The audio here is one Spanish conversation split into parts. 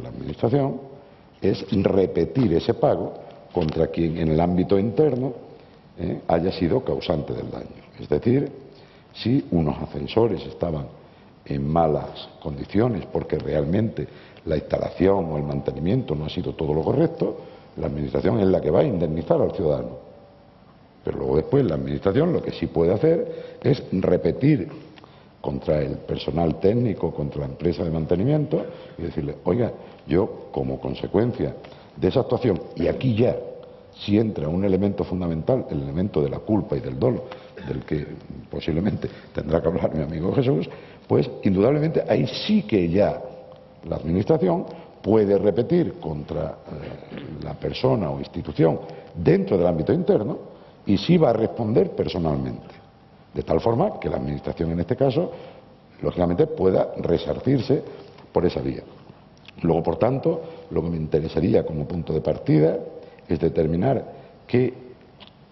la Administración es repetir ese pago contra quien en el ámbito interno haya sido causante del daño. Es decir, si unos ascensores estaban en malas condiciones porque realmente la instalación o el mantenimiento no ha sido todo lo correcto, la Administración es la que va a indemnizar al ciudadano. Pero luego después la Administración lo que sí puede hacer es repetir contra el personal técnico, contra la empresa de mantenimiento y decirle, oiga, yo como consecuencia de esa actuación, y aquí ya si entra un elemento fundamental, el elemento de la culpa y del dolo, del que posiblemente tendrá que hablar mi amigo Jesús, pues indudablemente ahí sí que ya la Administración puede repetir contra la persona o institución dentro del ámbito interno y sí va a responder personalmente. De tal forma que la Administración en este caso, lógicamente, pueda resarcirse por esa vía. Luego, por tanto, lo que me interesaría como punto de partida es determinar que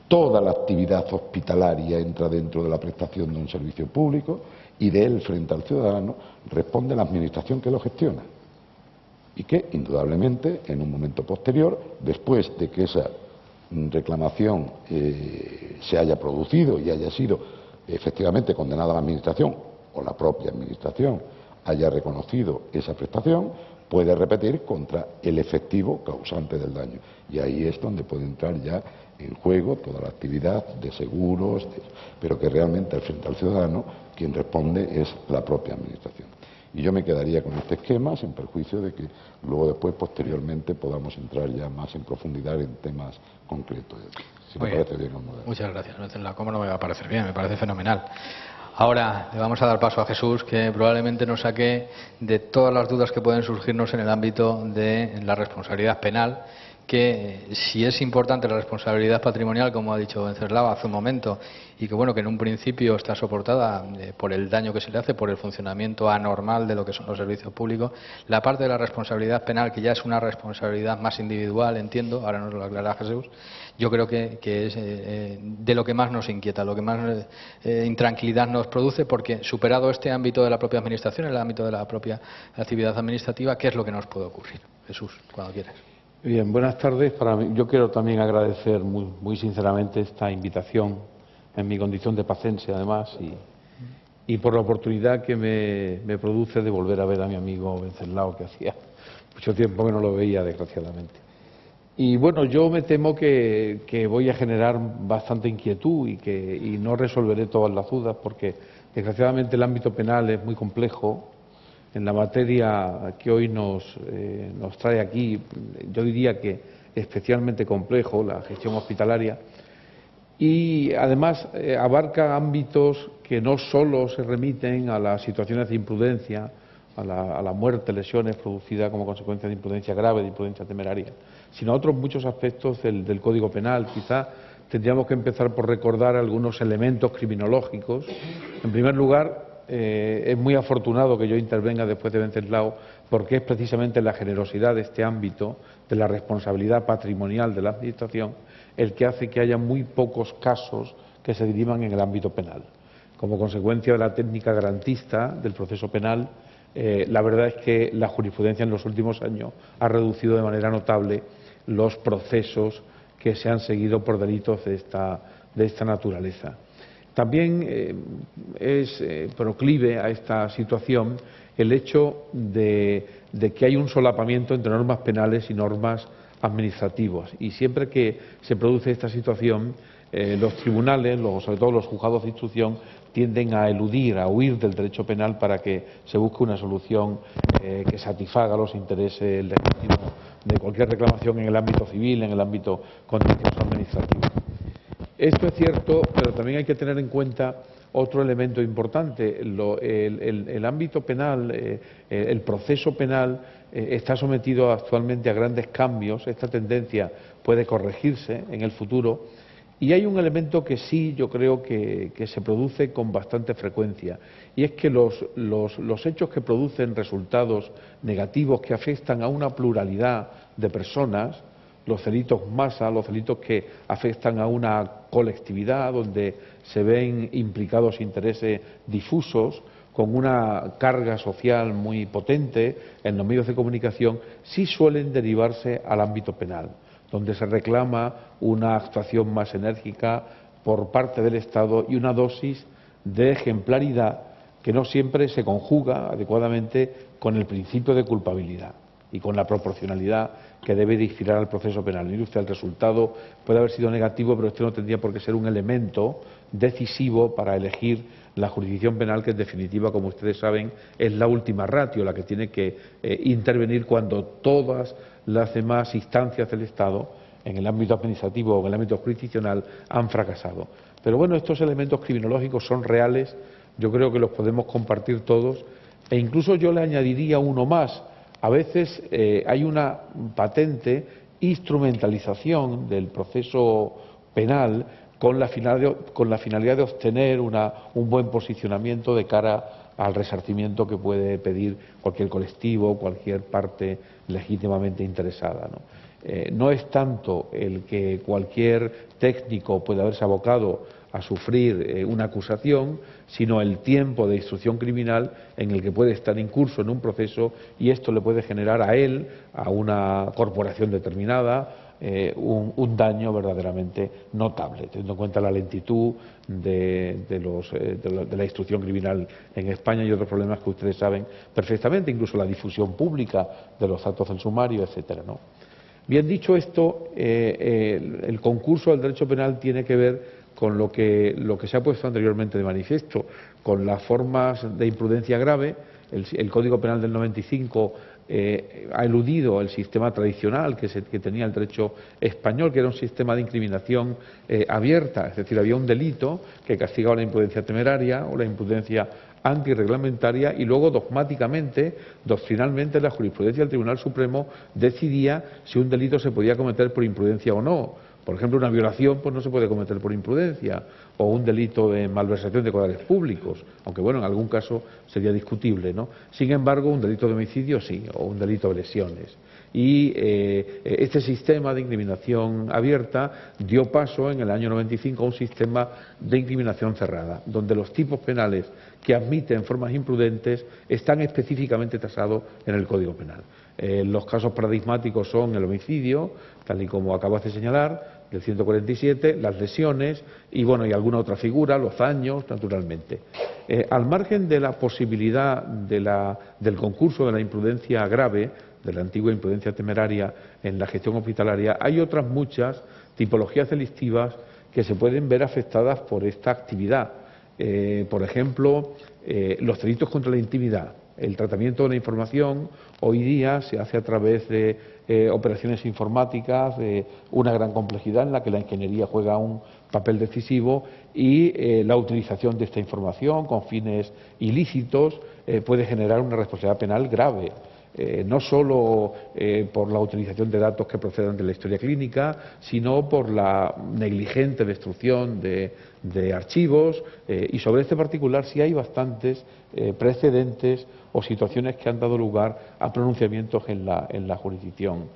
toda la actividad hospitalaria entra dentro de la prestación de un servicio público y de él frente al ciudadano responde la Administración que lo gestiona. Y que, indudablemente, en un momento posterior, después de que esa reclamación se haya producido y haya sido efectivamente condenada a la Administración o la propia Administración haya reconocido esa prestación, puede repetir contra el efectivo causante del daño. Y ahí es donde puede entrar ya en juego toda la actividad de seguros, pero que realmente frente al ciudadano quien responde es la propia Administración. Y yo me quedaría con este esquema, sin perjuicio de que luego después, posteriormente, podamos entrar ya más en profundidad en temas concretos. Si me parece bien, Almudena. Muchas gracias. ¿Cómo no me va a parecer bien? Me parece fenomenal. Ahora le vamos a dar paso a Jesús, que probablemente nos saque de todas las dudas que pueden surgirnos en el ámbito de la responsabilidad penal, que si es importante la responsabilidad patrimonial, como ha dicho Wenceslao hace un momento, y que bueno, que en un principio está soportada por el daño que se le hace, por el funcionamiento anormal de lo que son los servicios públicos, la parte de la responsabilidad penal, que ya es una responsabilidad más individual, entiendo, ahora nos lo aclara Jesús, yo creo que es de lo que más nos inquieta, lo que más intranquilidad nos produce, porque superado este ámbito de la propia Administración, el ámbito de la propia actividad administrativa, ¿qué es lo que nos puede ocurrir? Jesús, cuando quieras. Bien, buenas tardes. Yo quiero también agradecer muy sinceramente esta invitación, en mi condición de pacense además, y por la oportunidad que me produce de volver a ver a mi amigo Wenceslao, que hacía mucho tiempo que no lo veía, desgraciadamente. Y bueno, yo me temo que voy a generar bastante inquietud y no resolveré todas las dudas, porque desgraciadamente el ámbito penal es muy complejo. En la materia que hoy nos trae aquí, yo diría que especialmente complejo, la gestión hospitalaria, y además abarca ámbitos que no solo se remiten a las situaciones de imprudencia, a la muerte, lesiones producidas como consecuencia de imprudencia grave, de imprudencia temeraria, sino a otros muchos aspectos del Código Penal. Quizá tendríamos que empezar por recordar algunos elementos criminológicos. En primer lugar, es muy afortunado que yo intervenga después de Wenceslao, porque es precisamente la generosidad de este ámbito, de la responsabilidad patrimonial de la Administración, el que hace que haya muy pocos casos que se derivan en el ámbito penal. Como consecuencia de la técnica garantista del proceso penal, la verdad es que la jurisprudencia en los últimos años ha reducido de manera notable los procesos que se han seguido por delitos de esta naturaleza. También es proclive a esta situación el hecho de que hay un solapamiento entre normas penales y normas administrativas. Y siempre que se produce esta situación, los tribunales, sobre todo los juzgados de instrucción, tienden a eludir, a huir del derecho penal para que se busque una solución que satisfaga los intereses legítimos de cualquier reclamación en el ámbito civil, en el ámbito contencioso administrativo. Esto es cierto, pero también hay que tener en cuenta otro elemento importante. El ámbito penal, el proceso penal, está sometido actualmente a grandes cambios. Esta tendencia puede corregirse en el futuro. Y hay un elemento que sí, yo creo que se produce con bastante frecuencia, y es que los hechos que producen resultados negativos que afectan a una pluralidad de personas, los delitos masa, los delitos que afectan a una colectividad donde se ven implicados intereses difusos, con una carga social muy potente en los medios de comunicación, sí suelen derivarse al ámbito penal, donde se reclama una actuación más enérgica por parte del Estado y una dosis de ejemplaridad que no siempre se conjuga adecuadamente con el principio de culpabilidad y con la proporcionalidad que debe de inspirar al proceso penal. Mire usted, el resultado puede haber sido negativo, pero esto no tendría por qué ser un elemento decisivo para elegir la jurisdicción penal, que en definitiva, como ustedes saben, es la última ratio, la que tiene que intervenir cuando todas las demás instancias del Estado, en el ámbito administrativo o en el ámbito jurisdiccional, han fracasado. Pero bueno, estos elementos criminológicos son reales, yo creo que los podemos compartir todos, e incluso yo le añadiría uno más. A veces hay una patente instrumentalización del proceso penal con la finalidad de obtener un buen posicionamiento de cara al resarcimiento que puede pedir cualquier colectivo, cualquier parte legítimamente interesada, ¿no? No es tanto el que cualquier técnico pueda haberse abocado a sufrir una acusación, sino el tiempo de instrucción criminal en el que puede estar incurso en un proceso, y esto le puede generar a él, a una corporación determinada, un daño verdaderamente notable, teniendo en cuenta la lentitud de la instrucción criminal en España y otros problemas que ustedes saben perfectamente, incluso la difusión pública de los datos del sumario, etcétera, ¿no? Bien, dicho esto, el concurso del derecho penal tiene que ver con lo que se ha puesto anteriormente de manifiesto, con las formas de imprudencia grave. El Código Penal del 95 ha eludido el sistema tradicional que tenía el derecho español, que era un sistema de incriminación abierta, es decir, había un delito que castigaba la imprudencia temeraria o la imprudencia antirreglamentaria, y luego dogmáticamente, doctrinalmente, la jurisprudencia del Tribunal Supremo decidía si un delito se podía cometer por imprudencia o no. Por ejemplo, una violación pues no se puede cometer por imprudencia, o un delito de malversación de caudales públicos, aunque bueno, en algún caso sería discutible, ¿no? Sin embargo, un delito de homicidio sí, o un delito de lesiones. Y este sistema de incriminación abierta dio paso en el año 95 a un sistema de incriminación cerrada, donde los tipos penales que admiten formas imprudentes están específicamente tasados en el Código Penal. Los casos paradigmáticos son el homicidio, tal y como acabas de señalar, del 147, las lesiones y bueno, y alguna otra figura, los daños, naturalmente. Al margen de la posibilidad del concurso de la imprudencia grave, de la antigua imprudencia temeraria en la gestión hospitalaria, hay otras muchas tipologías delictivas que se pueden ver afectadas por esta actividad. Por ejemplo, los delitos contra la intimidad. El tratamiento de la información hoy día se hace a través de operaciones informáticas de una gran complejidad en la que la ingeniería juega un papel decisivo, y la utilización de esta información con fines ilícitos puede generar una responsabilidad penal grave. No solo por la utilización de datos que procedan de la historia clínica, sino por la negligente destrucción de archivos, y sobre este particular sí hay bastantes precedentes o situaciones que han dado lugar a pronunciamientos en la jurisdicción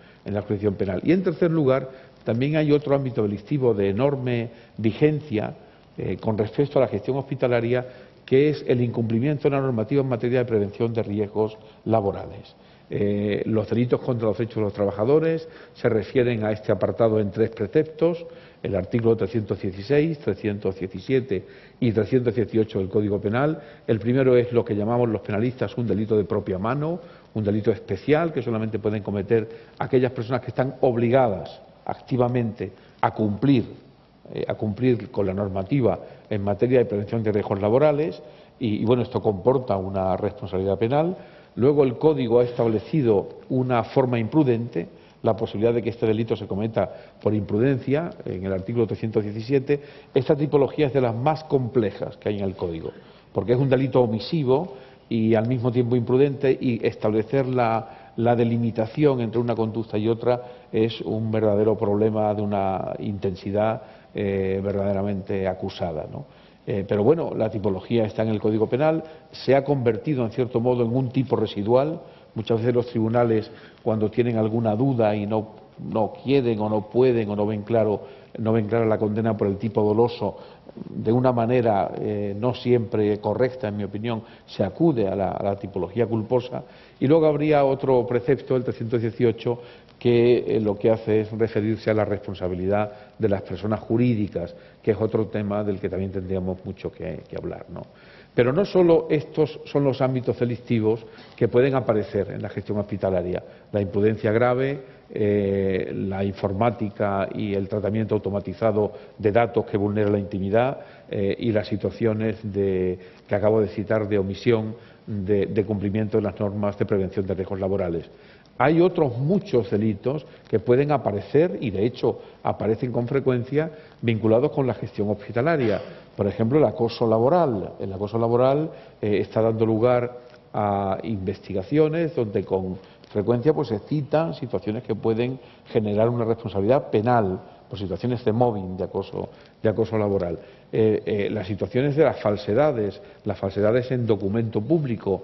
penal. Y en tercer lugar, también hay otro ámbito delictivo de enorme vigencia con respecto a la gestión hospitalaria, que es el incumplimiento de la normativa en materia de prevención de riesgos laborales. Los delitos contra los derechos de los trabajadores se refieren a este apartado en tres preceptos: el artículo 316, 317 y 318 del Código Penal. El primero es lo que llamamos los penalistas un delito de propia mano, un delito especial que solamente pueden cometer aquellas personas que están obligadas activamente a cumplir con la normativa en materia de prevención de riesgos laborales, y bueno, esto comporta una responsabilidad penal. Luego el Código ha establecido una forma imprudente, la posibilidad de que este delito se cometa por imprudencia, en el artículo 317. Esta tipología es de las más complejas que hay en el Código, porque es un delito omisivo y al mismo tiempo imprudente, y establecer la delimitación entre una conducta y otra es un verdadero problema de una intensidad verdaderamente acusada, ¿no? Pero bueno, la tipología está en el Código Penal, se ha convertido en cierto modo en un tipo residual. Muchas veces los tribunales, cuando tienen alguna duda y no quieren o no pueden o no ven claro no ven clara la condena por el tipo doloso, de una manera no siempre correcta, en mi opinión, se acude a la tipología culposa. Y luego habría otro precepto, el 318, que lo que hace es referirse a la responsabilidad de las personas jurídicas, que es otro tema del que también tendríamos mucho que hablar, ¿no? Pero no solo estos son los ámbitos delictivos que pueden aparecer en la gestión hospitalaria. La imprudencia grave, la informática y el tratamiento automatizado de datos que vulnera la intimidad y las situaciones que acabo de citar de omisión de cumplimiento de las normas de prevención de riesgos laborales. Hay otros muchos delitos que pueden aparecer y, de hecho, aparecen con frecuencia vinculados con la gestión hospitalaria. Por ejemplo, el acoso laboral. El acoso laboral está dando lugar a investigaciones donde con frecuencia pues, se citan situaciones que pueden generar una responsabilidad penal por situaciones de mobbing, de acoso laboral. Las situaciones de las falsedades en documento público,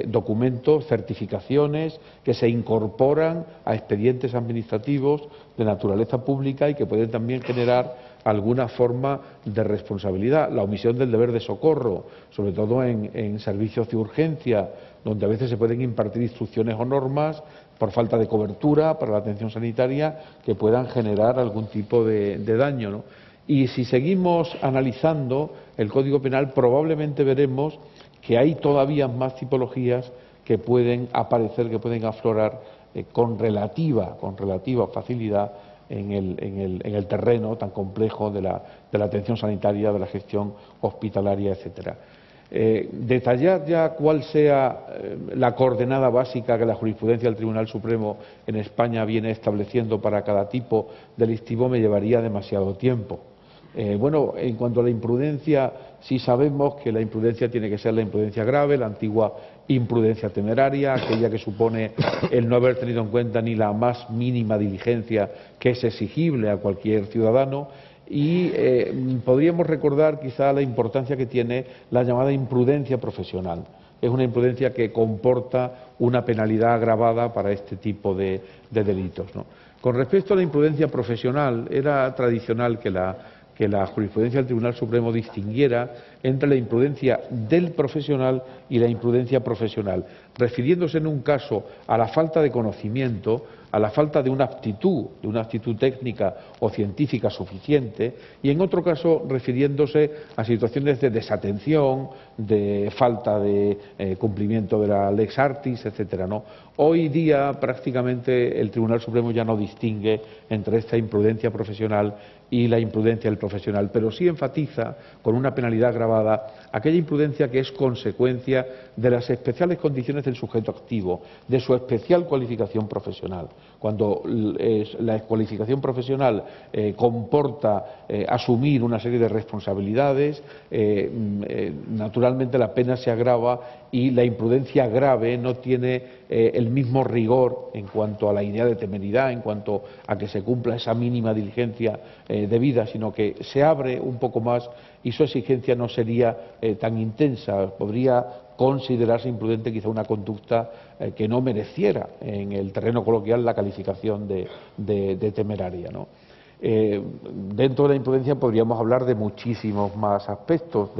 documentos, certificaciones que se incorporan a expedientes administrativos de naturaleza pública y que pueden también generar alguna forma de responsabilidad. La omisión del deber de socorro, sobre todo en servicios de urgencia, donde a veces se pueden impartir instrucciones o normas por falta de cobertura para la atención sanitaria que puedan generar algún tipo de daño, ¿no? Y si seguimos analizando el Código Penal, probablemente veremos que hay todavía más tipologías que pueden aparecer, que pueden aflorar con relativa facilidad en el terreno tan complejo de la atención sanitaria, de la gestión hospitalaria, etcétera. Detallar ya cuál sea la coordenada básica que la jurisprudencia del Tribunal Supremo en España viene estableciendo para cada tipo delictivo me llevaría demasiado tiempo. Bueno, en cuanto a la imprudencia, sí sabemos que la imprudencia tiene que ser la imprudencia grave, la antigua imprudencia temeraria, aquella que supone el no haber tenido en cuenta ni la más mínima diligencia que es exigible a cualquier ciudadano. Y podríamos recordar quizá la importancia que tiene la llamada imprudencia profesional. Es una imprudencia que comporta una penalidad agravada para este tipo de delitos, ¿no? Con respecto a la imprudencia profesional, era tradicional que la jurisprudencia del Tribunal Supremo distinguiera entre la imprudencia del profesional y la imprudencia profesional, refiriéndose en un caso a la falta de conocimiento, a la falta de una aptitud técnica o científica suficiente, y en otro caso refiriéndose a situaciones de desatención, de falta de cumplimiento de la lex artis, etcétera, ¿no? Hoy día prácticamente el Tribunal Supremo ya no distingue entre esta imprudencia profesional y la imprudencia del profesional, pero sí enfatiza con una penalidad agravada aquella imprudencia que es consecuencia de las especiales condiciones del sujeto activo, de su especial cualificación profesional. Cuando la cualificación profesional comporta asumir una serie de responsabilidades, naturalmente la pena se agrava y la imprudencia grave no tiene el mismo rigor en cuanto a la idea de temeridad, en cuanto a que se cumpla esa mínima diligencia debida, sino que se abre un poco más y su exigencia no sería tan intensa. Podría considerarse imprudente quizá una conducta que no mereciera en el terreno coloquial la calificación de temeraria, ¿no? Dentro de la imprudencia podríamos hablar de muchísimos más aspectos,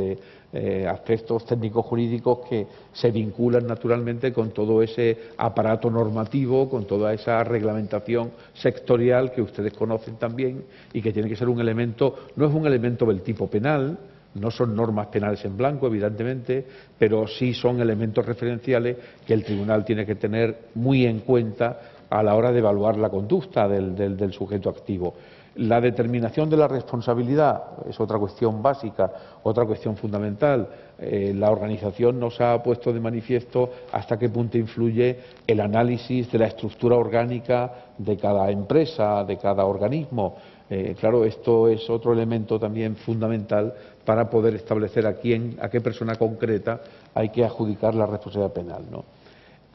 aspectos técnico-jurídicos que se vinculan naturalmente con todo ese aparato normativo, con toda esa reglamentación sectorial que ustedes conocen también y que tiene que ser un elemento, no es un elemento del tipo penal, no son normas penales en blanco, evidentemente, pero sí son elementos referenciales que el tribunal tiene que tener muy en cuenta a la hora de evaluar la conducta del sujeto activo. La determinación de la responsabilidad es otra cuestión básica, otra cuestión fundamental. La organización nos ha puesto de manifiesto hasta qué punto influye el análisis de la estructura orgánica de cada empresa, de cada organismo. Claro, esto es otro elemento también fundamental para poder establecer a qué persona concreta hay que adjudicar la responsabilidad penal, ¿no?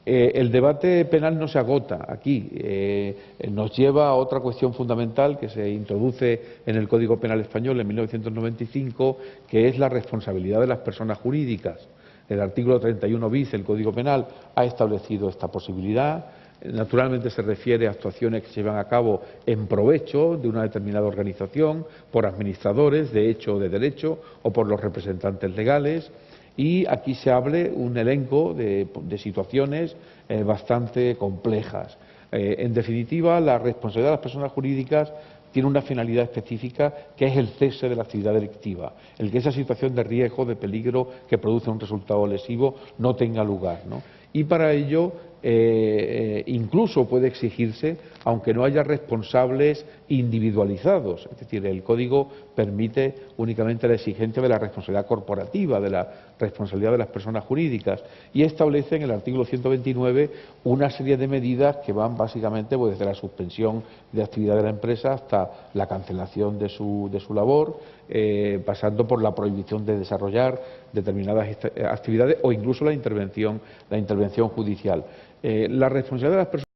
El debate penal no se agota aquí, nos lleva a otra cuestión fundamental que se introduce en el Código Penal Español en 1995, que es la responsabilidad de las personas jurídicas. El artículo 31 bis del Código Penal ha establecido esta posibilidad. Naturalmente se refiere a actuaciones que se llevan a cabo en provecho de una determinada organización, por administradores de hecho o de derecho o por los representantes legales. Y aquí se abre un elenco de situaciones bastante complejas. En definitiva, la responsabilidad de las personas jurídicas tiene una finalidad específica, que es el cese de la actividad delictiva, el que esa situación de riesgo, de peligro que produce un resultado lesivo no tenga lugar, ¿no? Y para ello incluso puede exigirse, aunque no haya responsables individualizados, es decir, el Código permite únicamente la exigencia de la responsabilidad corporativa, de la responsabilidad de las personas jurídicas, y establece en el artículo 129 una serie de medidas que van básicamente pues, desde la suspensión de actividad de la empresa hasta la cancelación de su labor, pasando por la prohibición de desarrollar determinadas actividades o incluso la intervención judicial. La responsabilidad de las personas